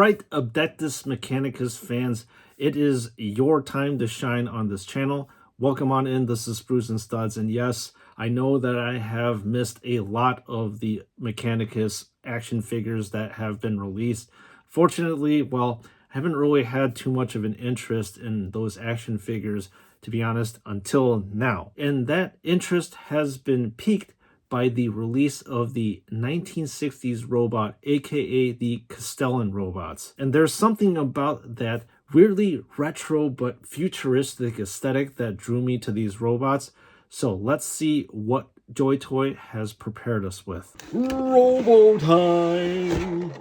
right, Adeptus Mechanicus fans, it is your time to shine on this channel. Welcome on in, this is Spruce and Studs, and yes, I know that I have missed a lot of the Mechanicus action figures that have been released. Fortunately, well, I haven't really had too much of an interest in those action figures, to be honest, until now. And that interest has been piqued by the release of the 1960s robot, aka the Kastelan robots. And there's something about that weirdly retro but futuristic aesthetic that drew me to these robots. So let's see what JoyToy has prepared us with. Robo time!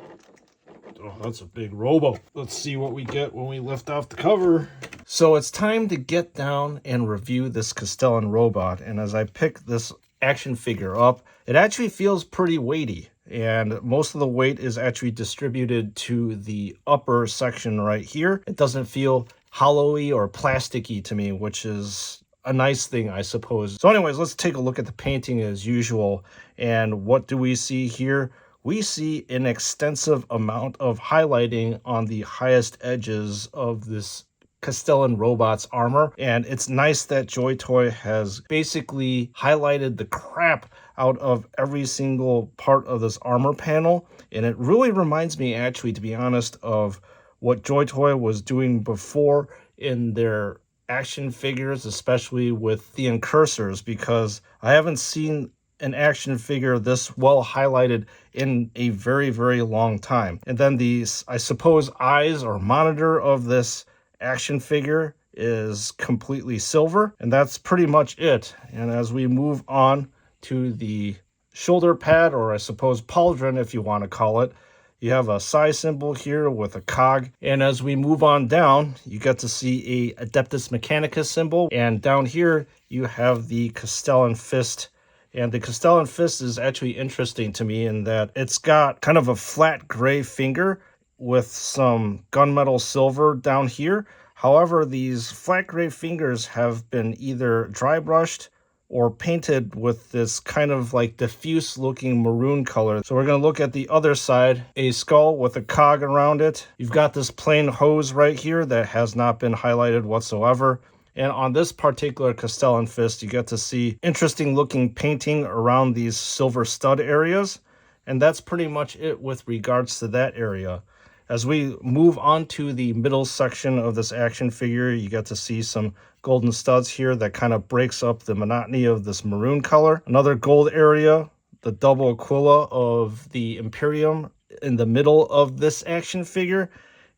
Oh, that's a big robo. Let's see what we get when we lift off the cover. So it's time to get down and review this Kastelan robot. And as I pick this action figure up, it actually feels pretty weighty. And most of the weight is actually distributed to the upper section right here. It doesn't feel hollowy or plasticky to me, which is a nice thing, I suppose. So anyways, let's take a look at the painting as usual. And what do we see here? We see an extensive amount of highlighting on the highest edges of this Kastelan Robot's armor, and it's nice that JoyToy has basically highlighted the crap out of every single part of this armor panel, and it really reminds me, actually, to be honest, of what JoyToy was doing before in their action figures, especially with the incursors, because I haven't seen an action figure this well highlighted in a very, very long time. And then these, I suppose, eyes or monitor of this action figure is completely silver, and that's pretty much it. And as we move on to the shoulder pad, or I suppose pauldron if you want to call it, you have a size symbol here with a cog. And as we move on down, you get to see a Adeptus Mechanicus symbol, and down here you have the Kastelan fist. And the Kastelan fist is actually interesting to me in that it's got kind of a flat gray finger with some gunmetal silver down here. However, these flat gray fingers have been either dry brushed or painted with this kind of like diffuse looking maroon color. So we're going to look at the other side, a skull with a cog around it. You've got this plain hose right here that has not been highlighted whatsoever. And on this particular Kastelan fist, you get to see interesting looking painting around these silver stud areas. And that's pretty much it with regards to that area. As we move on to the middle section of this action figure, you get to see some golden studs here that kind of breaks up the monotony of this maroon color. Another gold area, the double Aquila of the Imperium in the middle of this action figure.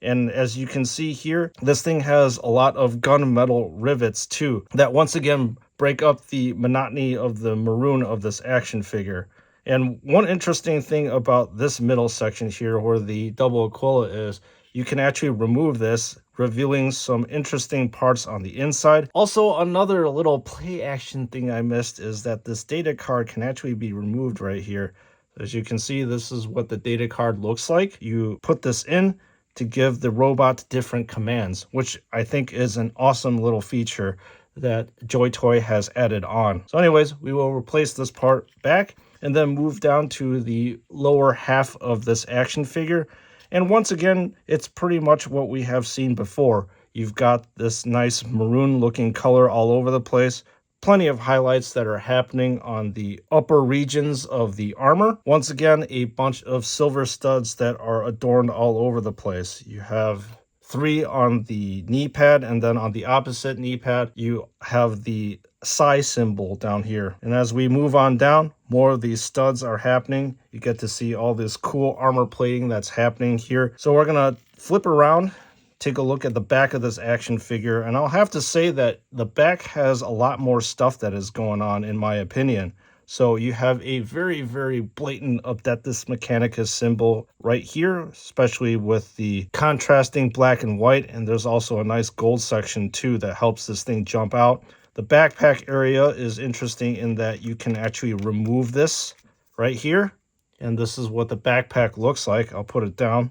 And as you can see here, this thing has a lot of gunmetal rivets too, that once again break up the monotony of the maroon of this action figure. And one interesting thing about this middle section here, where the double Aquila is, you can actually remove this, revealing some interesting parts on the inside. Also, another little play action thing I missed is that this data card can actually be removed right here. As you can see, this is what the data card looks like. You put this in to give the robot different commands, which I think is an awesome little feature that JoyToy has added on. So anyways, we will replace this part back and then move down to the lower half of this action figure. And once again, it's pretty much what we have seen before. You've got this nice maroon looking color all over the place. Plenty of highlights that are happening on the upper regions of the armor. Once again, a bunch of silver studs that are adorned all over the place. You have 3 on the knee pad, and then on the opposite knee pad, you have the size symbol down here. And as we move on down, more of these studs are happening. You get to see all this cool armor plating that's happening here. So we're gonna flip around, take a look at the back of this action figure, and I'll have to say that the back has a lot more stuff that is going on, in my opinion. So you have a very, very blatant Adeptus Mechanicus symbol right here, especially with the contrasting black and white, and there's also a nice gold section too that helps this thing jump out. The backpack area is interesting in that you can actually remove this right here, and this is what the backpack looks like. I'll put it down.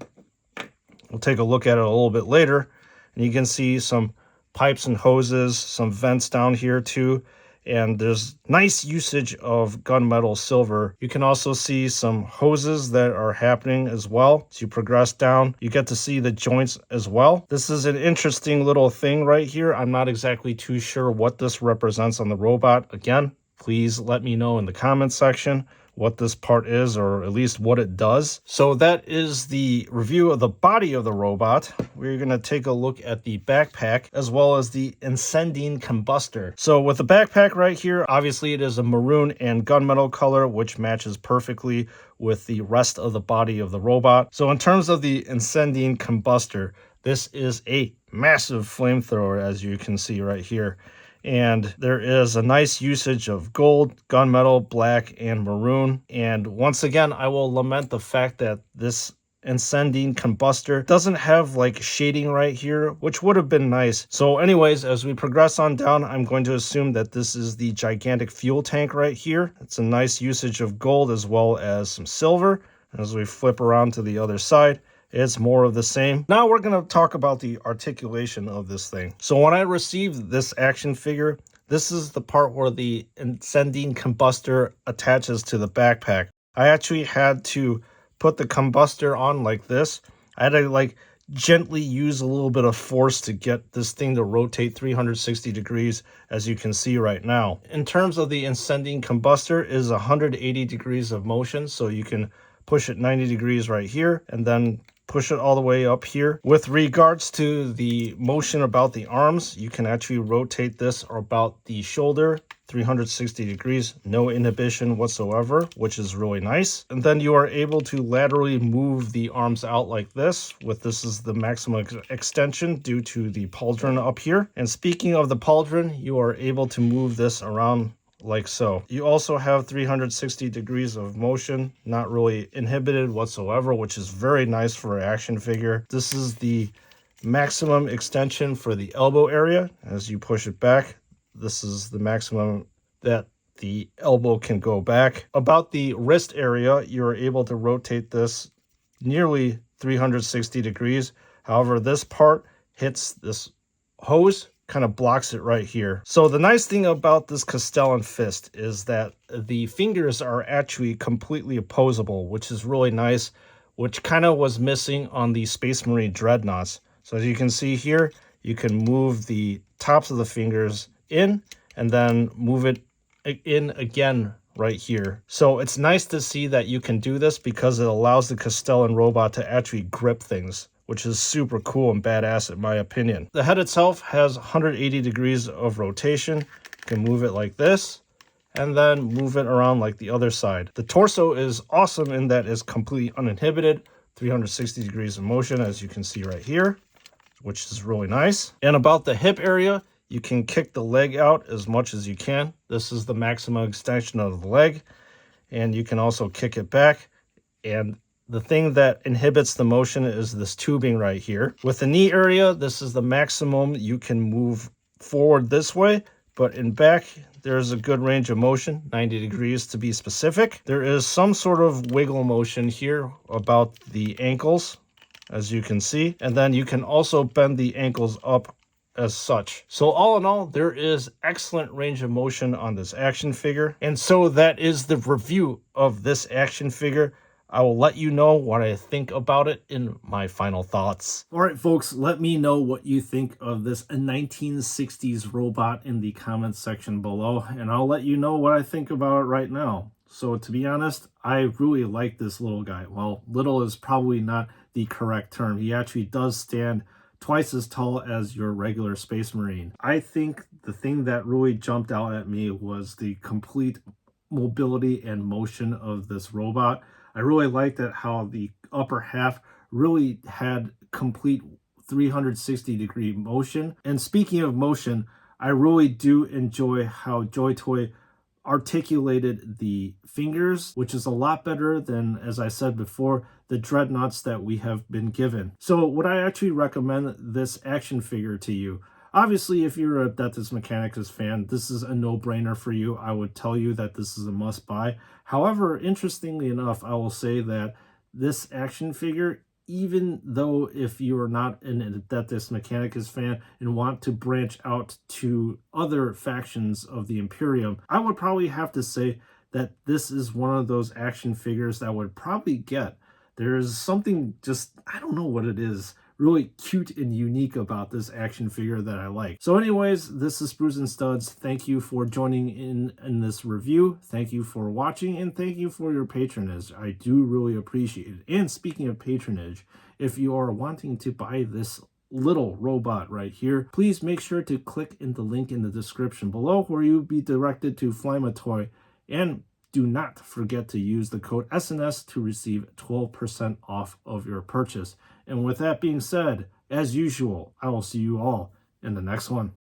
We'll take a look at it a little bit later, and you can see some pipes and hoses, some vents down here too. and there's nice usage of gunmetal silver. You can also see some hoses that are happening as well. As you progress down, you get to see the joints as well. This is an interesting little thing right here. I'm not exactly too sure what this represents on the robot. Again, please let me know in the comment section what this part is, or at least what it does. So that is the review of the body of the robot. We're going to take a look at the backpack as well as the Incendine Combustor. So with the backpack right here, obviously it is a maroon and gunmetal color, which matches perfectly with the rest of the body of the robot. So in terms of the Incendine Combustor, this is a massive flamethrower, as you can see right here. And there is a nice usage of gold, gunmetal, black, and maroon. And once again, I will lament the fact that this Incendine Combustor doesn't have like shading right here, which would have been nice. So anyways, as we progress on down, I'm going to assume that this is the gigantic fuel tank right here. It's a nice usage of gold as well as some silver. As we flip around to the other side, it's more of the same. Now we're going to talk about the articulation of this thing. So when I received this action figure, this is the part where the Incendine Combustor attaches to the backpack. I actually had to put the combustor on like this. I had to like gently use a little bit of force to get this thing to rotate 360 degrees, as you can see right now. In terms of the Incendine Combustor, it is 180 degrees of motion, so you can push it 90 degrees right here and then push it all the way up here. With regards to the motion about the arms, you can actually rotate this about the shoulder 360 degrees, no inhibition whatsoever, which is really nice. And then you are able to laterally move the arms out like this. This is the maximum extension due to the pauldron up here. And speaking of the pauldron, you are able to move this around like so. You also have 360 degrees of motion, not really inhibited whatsoever, which is very nice for an action figure. This is the maximum extension for the elbow area. As you push it back, this is the maximum that the elbow can go back. About the wrist area, you're able to rotate this nearly 360 degrees. However, this part hits this hose, kind of blocks it right here. So the nice thing about this Kastelan fist is that the fingers are actually completely opposable, which is really nice, which kind of was missing on the Space Marine Dreadnoughts. So as you can see here, you can move the tops of the fingers in and then move it in again right here. So it's nice to see that you can do this because it allows the Kastelan Robot to actually grip things, which is super cool and badass in my opinion. The head itself has 180 degrees of rotation. You can move it like this and then move it around like the other side. The torso is awesome in that it's completely uninhibited, 360 degrees of motion, as you can see right here, which is really nice. And about the hip area, you can kick the leg out as much as you can. This is the maximum extension of the leg, and you can also kick it back. And the thing that inhibits the motion is this tubing right here. With the knee area, this is the maximum you can move forward this way, but in back, there's a good range of motion, 90 degrees to be specific. There is some sort of wiggle motion here about the ankles, as you can see, and then you can also bend the ankles up as such. So all in all, there is excellent range of motion on this action figure. And so that is the review of this action figure. I will let you know what I think about it in my final thoughts. All right, folks, let me know what you think of this 1960s robot in the comments section below, and I'll let you know what I think about it right now. So to be honest, I really like this little guy. Well, little is probably not the correct term. He actually does stand twice as tall as your regular Space Marine. I think the thing that really jumped out at me was the complete mobility and motion of this robot. I really liked that how the upper half really had complete 360 degree motion. And speaking of motion, I really do enjoy how JoyToy articulated the fingers, which is a lot better than, as I said before, the dreadnoughts that we have been given. So would I actually recommend this action figure to you? Obviously, if you're a Adeptus Mechanicus fan, this is a no-brainer for you. I would tell you that this is a must-buy. However, interestingly enough, I will say that this action figure, even though if you are not an Adeptus Mechanicus fan and want to branch out to other factions of the Imperium, I would probably have to say that this is one of those action figures that I would probably get. There's something just, I don't know what it is, really cute and unique about this action figure that I like. So anyways, this is Sprues and Studs. Thank you for joining in this review. Thank you for watching, and thank you for your patronage. I do really appreciate it. And speaking of patronage, if you are wanting to buy this little robot right here, please make sure to click in the link in the description below where you'll be directed to Toy, and do not forget to use the code SNS to receive 12% off of your purchase. And with that being said, as usual, I will see you all in the next one.